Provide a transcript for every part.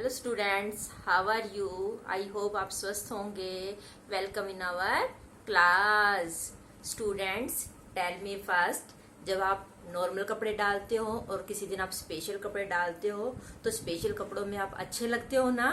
Hello students, how are you? I hope आप स्वस्थ होंगे। Welcome in our class. Students, tell me first, जब आप नॉर्मल कपड़े डालते हो और किसी दिन आप स्पेशल कपड़े डालते हो तो स्पेशल कपड़ों में आप अच्छे लगते हो ना?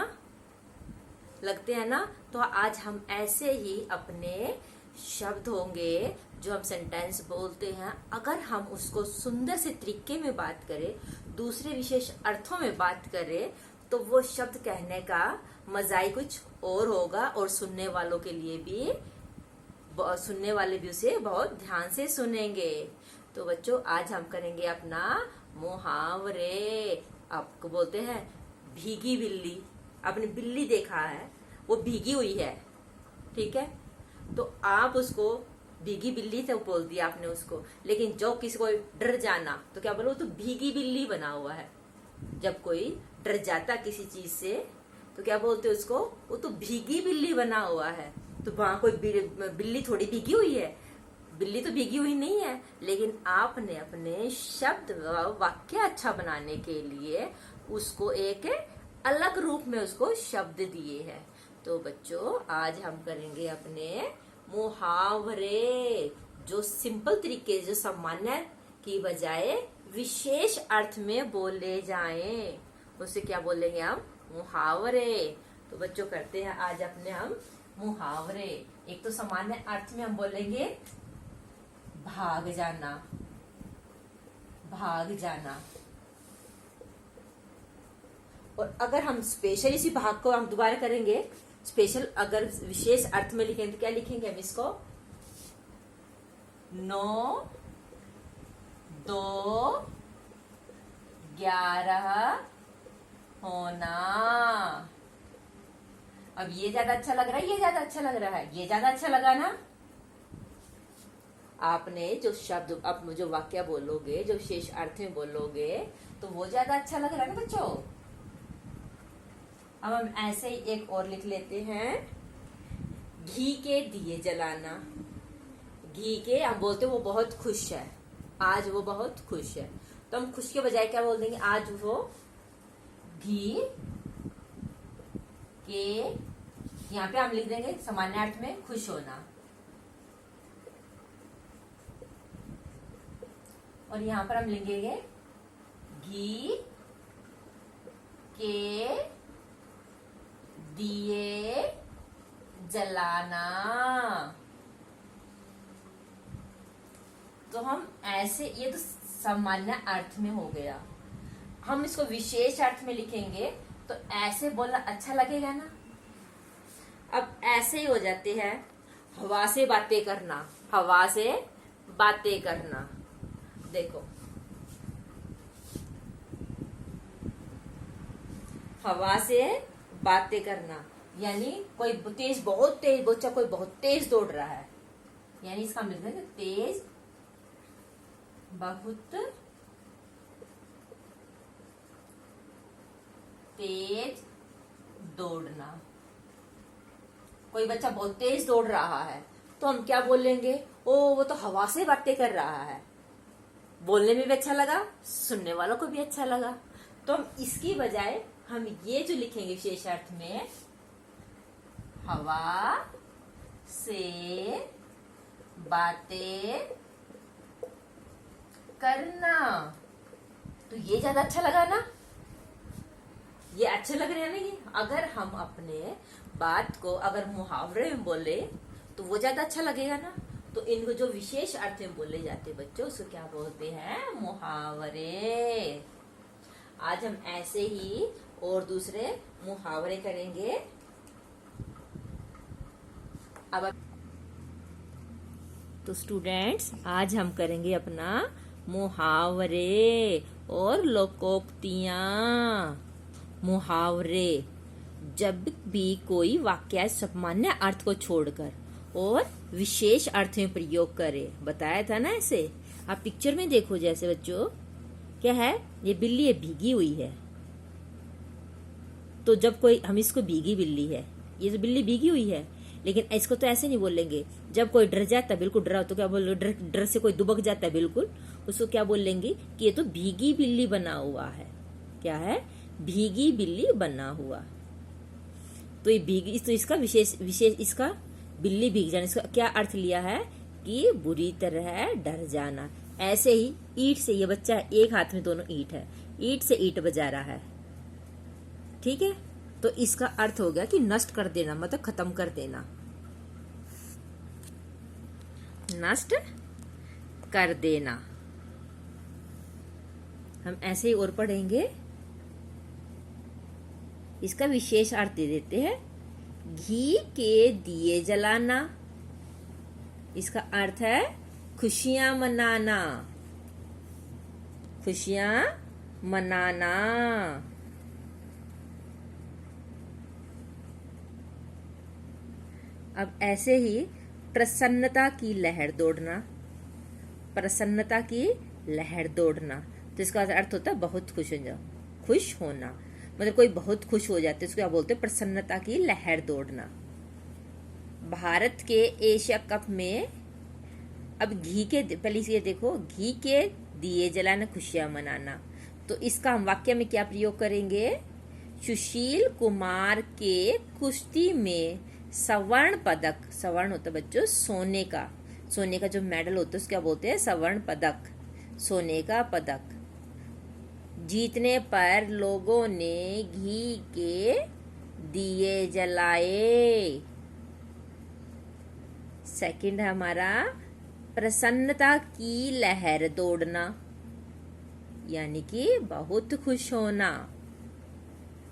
लगते हैं ना? तो आज हम ऐसे ही अपने शब्द होंगे जो हम सेंटेंस बोलते हैं, अगर हम उसको सुंदर से तरीके में बात करें, दूसरे विशेष अर्थों में बात करें, तो वो शब्द कहने का मजा ही कुछ और होगा और सुनने वालों के लिए भी, सुनने वाले भी उसे बहुत ध्यान से सुनेंगे। तो बच्चों, आज हम करेंगे अपना मुहावरे। आपको बोलते हैं भीगी बिल्ली। आपने बिल्ली देखा है, वो भीगी हुई है, ठीक है? तो आप उसको भीगी बिल्ली तो बोल दिया आपने उसको, लेकिन जो किसी को डर जाना तो क्या बोलो, तो भीगी बिल्ली बना हुआ है। जब कोई डर जाता किसी चीज से तो क्या बोलते उसको, वो तो भीगी बिल्ली बना हुआ है। तो वहां कोई बिल्ली थोड़ी भीगी हुई है, बिल्ली तो भीगी हुई नहीं है, लेकिन आपने अपने शब्द वाक्य अच्छा बनाने के लिए उसको एक अलग रूप में उसको शब्द दिए हैं। तो बच्चों, आज हम करेंगे अपने मुहावरे, जो सिंपल तरीके, जो सामान्य की बजाय विशेष अर्थ में बोले जाएं, उसे क्या बोलेंगे हम? मुहावरे। तो बच्चों, करते हैं आज अपने हम मुहावरे। एक तो सामान्य अर्थ में हम बोलेंगे भाग जाना, भाग जाना। और अगर हम स्पेशल इसी भाग को हम दोबारा करेंगे, स्पेशल अगर विशेष अर्थ में लिखेंगे तो क्या लिखेंगे हम इसको? 9, 2, 11 होना। अब ये ज्यादा अच्छा लग रहा है, ये ज्यादा अच्छा लग रहा है, ये ज्यादा अच्छा लगा ना? आपने जो शब्द, आप जो वाक्य बोलोगे, जो विशेष अर्थ में बोलोगे, तो वो ज्यादा अच्छा लग रहा है ना बच्चों? अब हम ऐसे ही एक और लिख लेते हैं, घी के दिए जलाना। घी के हम बोलते हैं वो बहुत खुश है, आज वो बहुत खुश है। तो हम खुश के बजाय क्या बोल देंगे? आज वो घी के, यहाँ पे हम लिख देंगे सामान्य अर्थ में खुश होना, और यहाँ पर हम लिखेंगे घी के दिए जलाना। तो हम ऐसे, ये तो सामान्य अर्थ में हो गया। हम इसको विशेष अर्थ में लिखेंगे तो ऐसे बोलना अच्छा लगेगा ना? अब ऐसे ही हो जाते हैं, हवा से बातें करना, हवा से बातें करना। देखो, हवा से बातें करना यानी कोई तेज, बहुत तेज बच्चा, कोई बहुत तेज दौड़ रहा है, यानी इसका हम लिखते हैं तेज, बहुत तेज दौड़ना। कोई बच्चा बहुत तेज दौड़ रहा है तो हम क्या बोलेंगे? ओ, वो तो हवा से बातें कर रहा है। बोलने में भी अच्छा लगा, सुनने वालों को भी अच्छा लगा। तो हम इसकी बजाय हम ये जो लिखेंगे विशेष अर्थ में, हवा से बातें करना, तो ये ज्यादा अच्छा लगा ना? ये अच्छे लग रहे हैं ना? ये अगर हम अपने बात को अगर मुहावरे में बोले तो वो ज्यादा अच्छा लगेगा ना? तो इनको जो विशेष अर्थ में बोले जाते बच्चों, उसको क्या बोलते हैं? मुहावरे। आज हम ऐसे ही और दूसरे मुहावरे करेंगे। अब तो स्टूडेंट्स, आज हम करेंगे अपना मुहावरे और लोकोक्तियां। मुहावरे, जब भी कोई वाक्य सामान्य अर्थ को छोड़कर और विशेष अर्थ में प्रयोग करे। बताया था ना ऐसे? आप पिक्चर में देखो, जैसे बच्चों क्या है, ये बिल्ली है, भीगी हुई है। तो जब कोई, हम इसको भीगी बिल्ली है, ये तो बिल्ली भीगी हुई है, लेकिन इसको तो ऐसे नहीं बोलेंगे। जब कोई डर जाता है, बिल्कुल डरा हो, तो क्या बोल, डर से कोई दुबक जाता है बिल्कुल, उसको क्या बोलेंगे कि ये तो भीगी बिल्ली बना हुआ है। क्या है? भीगी बिल्ली बना हुआ। तो ये भीगी, तो इसका विशेष इसका बिल्ली भीग जाना, इसका क्या अर्थ लिया है कि बुरी तरह डर जाना। ऐसे ही ईंट से, ये बच्चा है, एक हाथ में दोनों ईंट है, ईंट से ईंट बजा रहा है, ठीक है। तो इसका अर्थ हो गया कि नष्ट कर देना, मतलब खत्म कर देना, नष्ट कर देना। हम ऐसे ही और पढ़ेंगे। इसका विशेष अर्थ दे देते हैं, घी के दिए जलाना। इसका अर्थ है खुशियां मनाना, खुशियां मनाना। अब ऐसे ही प्रसन्नता की लहर दौड़ना, प्रसन्नता की लहर दौड़ना। तो इसका अर्थ होता है बहुत खुश हो जाओ, खुश होना, मतलब कोई बहुत खुश हो जाते, इसको क्या बोलते हैं, प्रसन्नता की लहर दौड़ना। भारत के एशिया कप में, अब घी के, पहले ये देखो, घी के दिए जलाना, खुशियां मनाना। तो इसका हम वाक्य में क्या प्रयोग करेंगे, सुशील कुमार के कुश्ती में स्वर्ण पदक, स्वर्ण होता है बच्चों सोने का, सोने का जो मेडल होता है उसको क्या बोलते हैं, स्वर्ण पदक, सोने का पदक जीतने पर लोगों ने घी के दिए जलाए। सेकंड है हमारा प्रसन्नता की लहर दौड़ना, यानी कि बहुत खुश होना।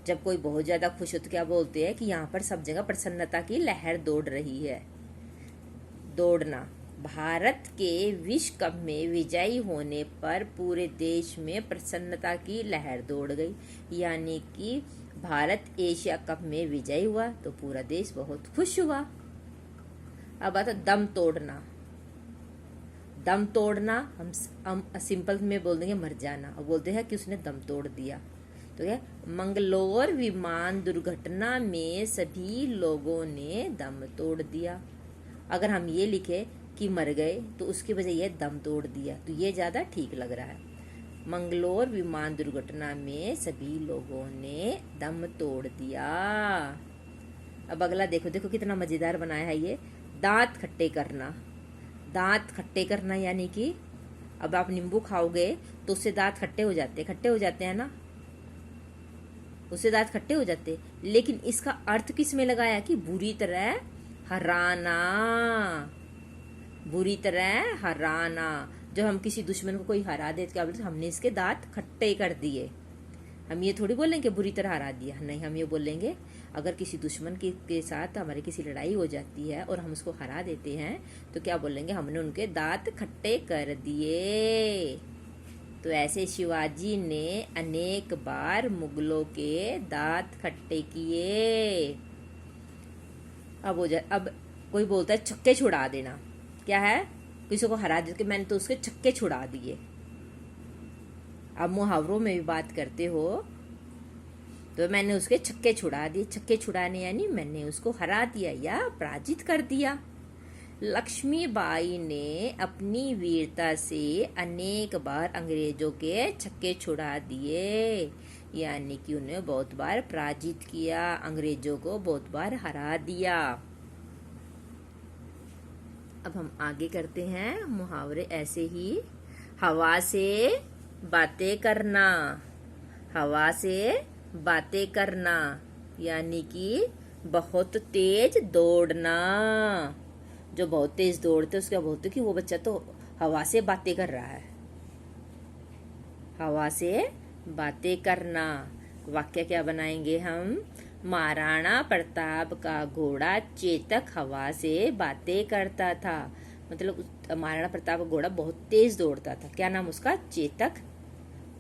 जब कोई बहुत ज्यादा खुश हो तो क्या बोलते हैं कि यहाँ पर सब जगह प्रसन्नता की लहर दौड़ रही है, दौड़ना। भारत के विश्व कप में विजयी होने पर पूरे देश में प्रसन्नता की लहर दौड़ गई, यानी कि भारत एशिया कप में विजयी हुआ तो पूरा देश बहुत खुश हुआ। अब आता दम तोड़ना, दम तोड़ना हम सिंपल में बोल देंगे मर जाना, और बोलते हैं कि उसने दम तोड़ दिया। तो क्या, मंगलोर विमान दुर्घटना में सभी लोगों ने दम तोड़ दिया। अगर हम ये लिखे कि मर गए तो उसकी वजह यह दम तोड़ दिया, तो ये ज्यादा ठीक लग रहा है। मंगलोर विमान दुर्घटना में सभी लोगों ने दम तोड़ दिया। अब अगला देखो, देखो कितना मजेदार बनाया है ये, दांत खट्टे करना। दांत खट्टे करना यानी कि अब आप नींबू खाओगे तो उससे दांत खट्टे हो जाते हैं ना, उससे दांत खट्टे हो जाते। लेकिन इसका अर्थ किस में लगाया कि बुरी तरह हराना, बुरी तरह हराना। जब हम किसी दुश्मन को कोई हरा दे तो क्या बोलते, हमने इसके दांत खट्टे कर दिए। हम ये थोड़ी बोलेंगे बुरी तरह हरा दिया, नहीं, हम ये बोलेंगे अगर किसी दुश्मन के साथ हमारी किसी लड़ाई हो जाती है और हम उसको हरा देते हैं तो क्या बोलेंगे, हमने उनके दांत खट्टे कर दिए। तो ऐसे शिवाजी ने अनेक बार मुगलों के दांत खट्टे किए। अब कोई बोलता है छक्के छुड़ा देना, क्या है, किसी को हरा दे कि मैंने तो उसके छक्के छुड़ा दिए। अब मुहावरों में भी बात करते हो तो मैंने उसके छक्के छुड़ा दिए, छक्के छुड़ाने यानी मैंने उसको हरा दिया या पराजित कर दिया। लक्ष्मीबाई ने अपनी वीरता से अनेक बार अंग्रेजों के छक्के छुड़ा दिए, यानी कि उन्हें बहुत बार पराजित किया, अंग्रेजों को बहुत बार हरा दिया। अब हम आगे करते हैं मुहावरे ऐसे ही। हवा से बातें करना, हवा से बातें करना यानी कि बहुत तेज दौड़ना। जो बहुत तेज दौड़ते उसका बोलते कि वो बच्चा तो हवा से बातें कर रहा है, हवा से बातें करना। वाक्य क्या बनाएंगे हम, महाराणा प्रताप का घोड़ा चेतक हवा से बातें करता था, मतलब महाराणा प्रताप का घोड़ा बहुत तेज दौड़ता था, क्या नाम उसका, चेतक।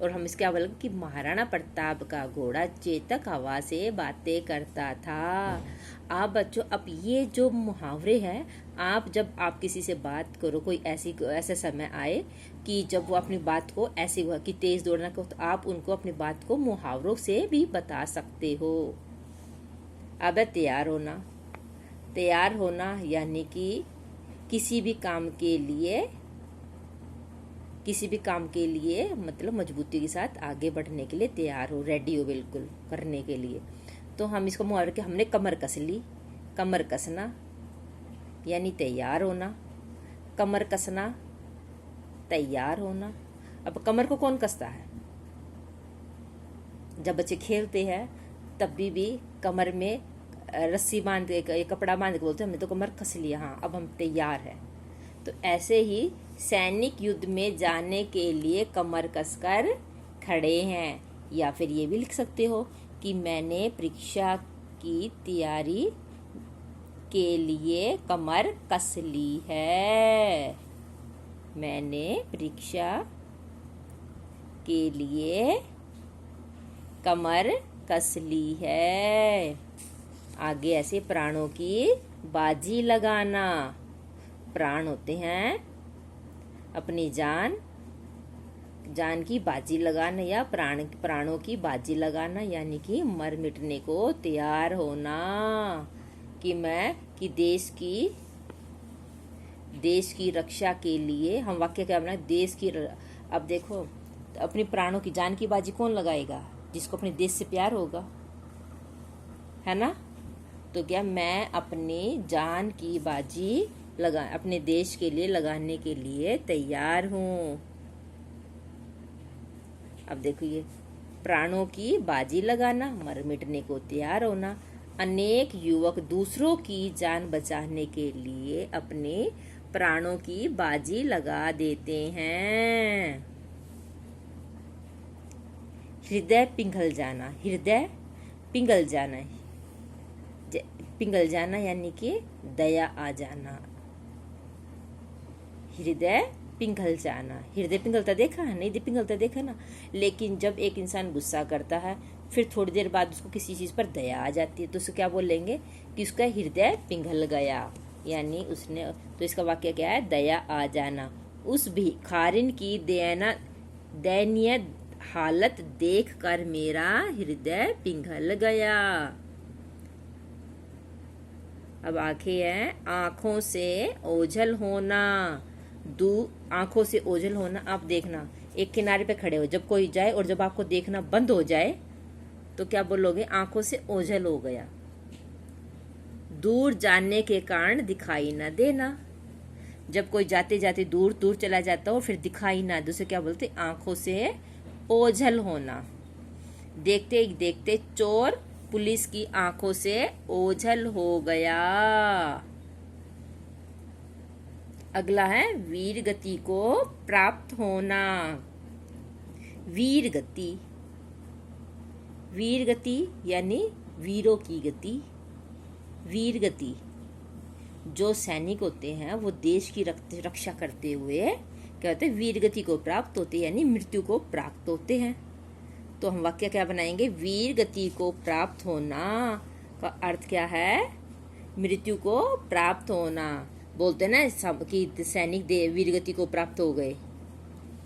और हम इसके क्या बोलेंगे कि महाराणा प्रताप का घोड़ा चेतक हवा से बातें करता था। आप बच्चों, अब ये जो मुहावरे हैं, आप जब आप किसी से बात करो, कोई ऐसा समय आए कि जब वो अपनी बात को ऐसे हुआ कि तेज दौड़ना को, तो आप उनको अपनी बात को मुहावरों से भी बता सकते हो। अब तैयार होना, तैयार होना यानी कि किसी भी काम के लिए किसी भी काम के लिए मतलब मजबूती के साथ आगे बढ़ने के लिए तैयार हो, रेडी हो बिल्कुल करने के लिए। तो हम इसको मुहावरे के हमने कमर कस ली। कमर कसना यानी तैयार होना, कमर कसना तैयार होना। अब कमर को कौन कसता है? जब बच्चे खेलते हैं तब भी कमर में रस्सी बांध के, कपड़ा बांध के बोलते हैं हमने तो कमर कस लिया, हाँ अब हम तैयार हैं। तो ऐसे ही सैनिक युद्ध में जाने के लिए कमर कसकर खड़े हैं। या फिर ये भी लिख सकते हो कि मैंने परीक्षा की तैयारी के लिए कमर कस ली है। मैंने परीक्षा के लिए कमर कस ली है। आगे ऐसे प्राणों की बाजी लगाना। प्राण होते हैं अपनी जान की बाजी लगाना या प्राणों की बाजी लगाना, यानी कि मर मिटने को तैयार होना कि मैं कि देश की रक्षा के लिए हम वाक्य क्या बनाए, देश की। अब देखो अपनी प्राणों की जान की बाजी कौन लगाएगा? जिसको अपने देश से प्यार होगा, है ना। तो क्या मैं अपनी जान की बाजी अपने देश के लिए लगाने के लिए तैयार हूँ। अब देखो ये प्राणों की बाजी लगाना, मर मिटने को तैयार होना। अनेक युवक दूसरों की जान बचाने के लिए अपने प्राणों की बाजी लगा देते हैं। हृदय पिघल जाना, हृदय पिघल जाना, पिघल जाना यानी कि दया आ जाना। हृदय पिघल जाना, हृदय पिघलता देखा है? नहीं पिघलता देखा ना। लेकिन जब एक इंसान गुस्सा करता है फिर थोड़ी देर बाद उसको किसी चीज पर दया आ जाती है तो उसे क्या बोलेंगे कि उसका हृदय पिघल गया, यानी उसने। तो इसका वाक्य क्या है? दया आ जाना। उस भिखारिन की दयनीय हालत देखकर मेरा हृदय पिघल गया। अब आंखें हैं आंखों से ओझल होना। आंखों से ओझल होना। आप देखना एक किनारे पे खड़े हो, जब कोई जाए और जब आपको देखना बंद हो जाए तो क्या बोलोगे? आंखों से ओझल हो गया। दूर जाने के कारण दिखाई ना देना। जब कोई जाते जाते दूर दूर चला जाता हो फिर दिखाई ना दे, उसे क्या बोलते? आंखों से ओझल होना। देखते ही देखते चोर पुलिस की आंखों से ओझल हो गया। अगला है वीर गति को प्राप्त होना। वीर गति, वीर गति यानी वीरों की गति। वीर गति, जो सैनिक होते हैं वो देश की रक्षा करते हुए क्या होते हैं? वीर गति को प्राप्त होते हैं, यानी मृत्यु को प्राप्त होते हैं। तो हम वाक्य क्या बनाएंगे? वीर गति को प्राप्त होना का अर्थ क्या है? मृत्यु को प्राप्त होना। बोलते ना सब कि सैनिक वीर गति को प्राप्त हो गए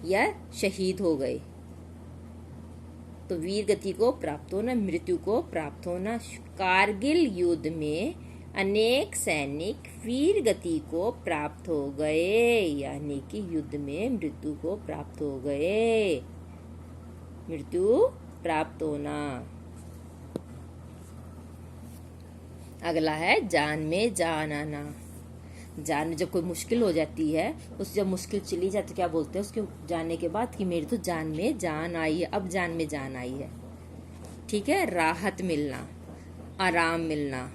या शहीद हो गए। तो वीर गति को प्राप्त होना, मृत्यु को प्राप्त होना। कारगिल युद्ध में अनेक सैनिक वीर गति को प्राप्त हो गए, यानी कि युद्ध में मृत्यु को प्राप्त हो गए। मृत्यु प्राप्त होना। अगला है जान में जान आना। जान में जब कोई मुश्किल हो जाती है, उस जब मुश्किल चली जाती, क्या बोलते हैं उसके जाने के बाद कि मेरी तो जान में जान आई है, अब जान में जान आई है। ठीक है। राहत मिलना, आराम मिलना।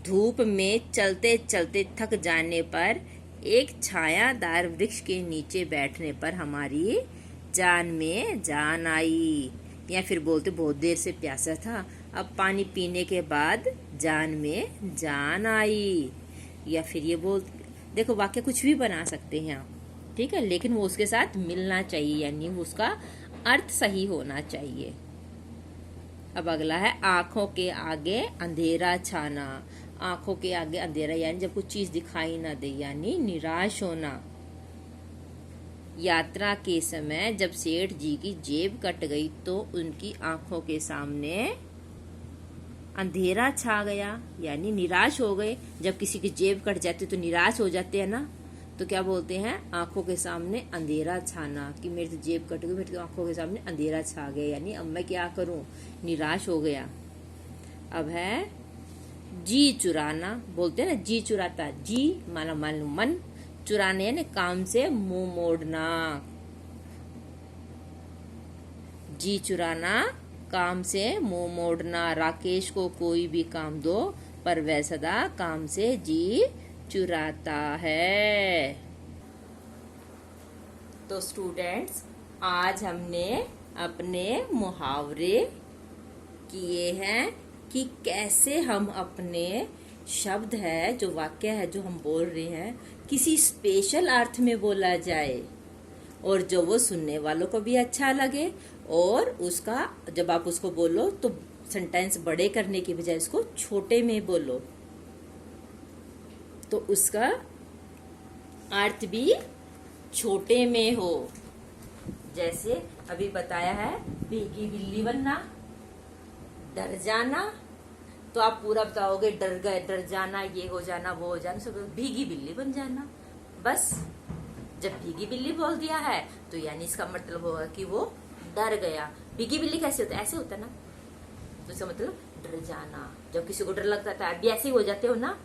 धूप में चलते चलते थक जाने पर एक छायादार वृक्ष के नीचे बैठने पर हमारी जान में जान आई। या फिर बोलते बहुत देर से प्यासा था, अब पानी पीने के बाद जान में जान आई। या फिर ये देखो वाक्य कुछ भी बना सकते हैं आप, ठीक है, लेकिन वो उसके साथ मिलना चाहिए, यानी वो उसका अर्थ सही होना चाहिए। अब अगला है आंखों के आगे अंधेरा छाना। आंखों के आगे अंधेरा यानी जब कुछ चीज दिखाई ना दे, यानी निराश होना। यात्रा के समय जब सेठ जी की जेब कट गई तो उनकी आंखों के सामने अंधेरा छा गया, यानी निराश हो गए। जब किसी की जेब कट जाती तो निराश हो जाते हैं ना, तो क्या बोलते हैं, आंखों के सामने अंधेरा छाना, कि मेरी तो जेब कट गई, मेरी तो आंखों के सामने अंधेरा छा गया, यानी अब मैं क्या करूं, निराश हो गया। अब है जी चुराना, बोलते हैं ना जी चुराता, जी माना मन, चुराने यानी काम से मुंह मोड़ना। जी चुराना, काम से मुंह मोड़ना। राकेश को कोई भी काम दो पर वह सदा काम से जी चुराता है। तो स्टूडेंट्स, आज हमने अपने मुहावरे किए हैं कि कैसे हम अपने शब्द है, जो वाक्य है जो हम बोल रहे हैं, किसी स्पेशल अर्थ में बोला जाए और जो वो सुनने वालों को भी अच्छा लगे, और उसका जब आप उसको बोलो तो सेंटेंस बड़े करने की बजाय उसको छोटे में बोलो, तो उसका अर्थ भी छोटे में हो। जैसे अभी बताया है, भीगी बिल्ली बनना, डर जाना, तो आप पूरा बताओगे डर गए, डर जाना, ये हो जाना, वो हो जाना, सब भीगी बिल्ली बन जाना। बस जब भीगी बिल्ली बोल दिया है तो यानी इसका मतलब होगा कि वो डर गया। भीगी बिल्ली कैसे होता है, ऐसे होता है ना, तो इसका मतलब डर जाना। जब किसी को डर लगता है अभी ऐसे ही हो जाते हो ना,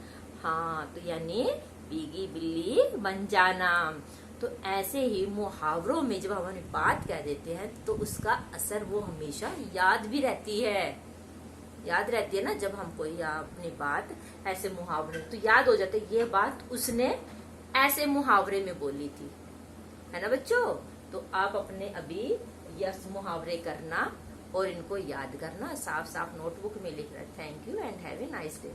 हाँ, तो यानी भीगी बिल्ली बन जाना। तो ऐसे ही मुहावरों में जब हम बात कह देते हैं तो उसका असर वो हमेशा याद भी रहती है, याद रहती है ना। जब हम कोई अपनी बात ऐसे मुहावरे, तो याद हो जाते ये बात उसने ऐसे मुहावरे में बोली थी, है ना बच्चों। तो आप अपने अभी यस मुहावरे करना और इनको याद करना, साफ साफ नोटबुक में लिखना। Thank you and have a nice day.